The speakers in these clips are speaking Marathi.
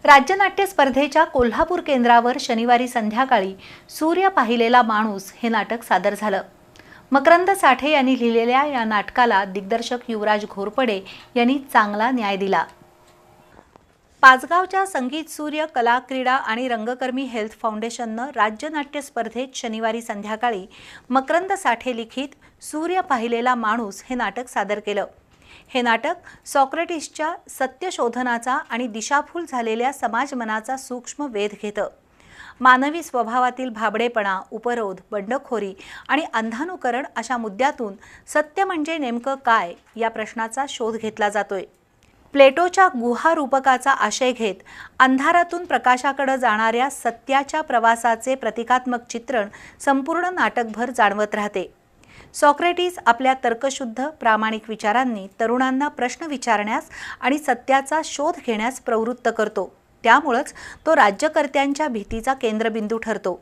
राज्य नाट्य स्पर्धेच्या कोल्हापूर केंद्रावर शनिवारी संध्याकाळी सूर्य पाहिलेला माणूस हे नाटक सादर झालं। मकरंद साठे यांनी लिहिलेल्या या नाटकाला दिग्दर्शक युवराज घोरपडे यांनी चांगला न्याय दिला। पाचगावच्या संगीत सूर्य कला क्रीडा आणि रंगकर्मी हेल्थ फाउंडेशननं राज्य नाट्य स्पर्धेत शनिवारी संध्याकाळी मकरंद साठे लिखित सूर्य पाहिलेला माणूस हे नाटक सादर केलं। हे नाटक सॉक्रेटिसच्या सत्यशोधनाचा आणि दिशाभूल झालेल्या समाजमनाचा सूक्ष्म वेध घेतं। मानवी स्वभावातील भाबडेपणा, उपरोध, बंडखोरी आणि अंधानुकरण अशा मुद्द्यातून सत्य म्हणजे नेमकं काय या प्रश्नाचा शोध घेतला जातोय। प्लेटोच्या गुहा रूपकाचा आशय घेत अंधारातून प्रकाशाकडे जाणाऱ्या सत्याच्या प्रवासाचे प्रतिकात्मक चित्रण संपूर्ण नाटकभर जाणवत राहते। सॉक्रेटिस आपल्या तर्कशुद्ध प्रामाणिक विचारांनी तरुणांना प्रश्न विचारण्यास आणि सत्याचा शोध घेण्यास प्रवृत्त करतो। त्यामुळेच तो राज्यकर्त्यांच्या भीतीचा केंद्रबिंदू ठरतो।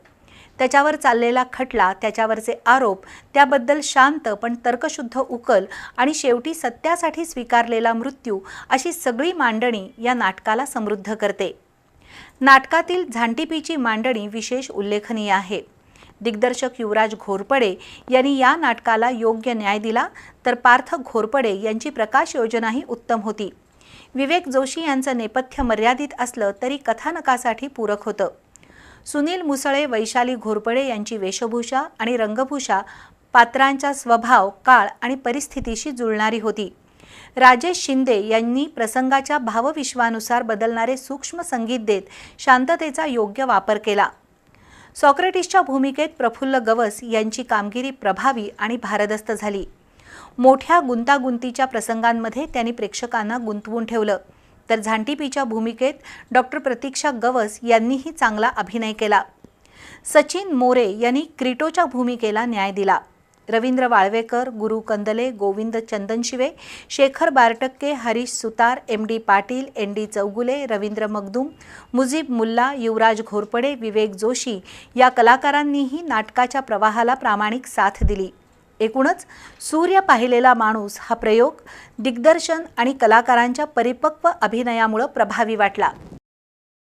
त्याच्यावर चाललेला खटला, त्याच्यावरचे आरोप, त्याबद्दल शांत पण तर्कशुद्ध उकल आणि शेवटी सत्यासाठी स्वीकारलेला मृत्यू अशी सगळी मांडणी या नाटकाला समृद्ध करते। नाटकातील झांटिपीची मांडणी विशेष उल्लेखनीय आहे। दिग्दर्शक युवराज घोरपडे यांनी या नाटकाला योग्य न्याय दिला, तर पार्थ घोरपडे यांची प्रकाश योजनाही उत्तम होती। विवेक जोशी यांचं नेपथ्य मर्यादित असलं तरी कथानकासाठी पूरक होतं। सुनील मुसळे, वैशाली घोरपडे यांची वेशभूषा आणि रंगभूषा पात्रांचा स्वभाव, काळ आणि परिस्थितीशी जुळणारी होती। राजेश शिंदे यांनी प्रसंगाच्या भावविश्वानुसार बदलणारे सूक्ष्म संगीत देत शांततेचा योग्य वापर केला। सॉक्रेटिसच्या भूमिकेत प्रफुल्ल गवस यांची कामगिरी प्रभावी आणि भारदस्त झाली। मोठ्या गुंतागुंतीच्या प्रसंगांमध्ये त्यांनी प्रेक्षकांना गुंतवून ठेवलं, तर झांटिपीच्या भूमिकेत डॉक्टर प्रतीक्षा गवस यांनीही चांगला अभिनय केला। सचिन मोरे यांनी क्रीटोच्या भूमिकेला न्याय दिला। रवींद्र वाळवेकर, गुरु कंदले, गोविंद चंदनशिवे, शेखर बारटक्के, हरीश सुतार, MD पाटील, ND चौगुले, रवींद्र मगदूम, मुजीब मुल्ला, युवराज घोरपडे, विवेक जोशी या कलाकारांनीही नाटकाच्या प्रवाहाला प्रामाणिक साथ दिली। एकूणच सूर्य पाहिलेला माणूस हा प्रयोग दिग्दर्शन आणि कलाकारांच्या परिपक्व अभिनयामुळे प्रभावी वाटला।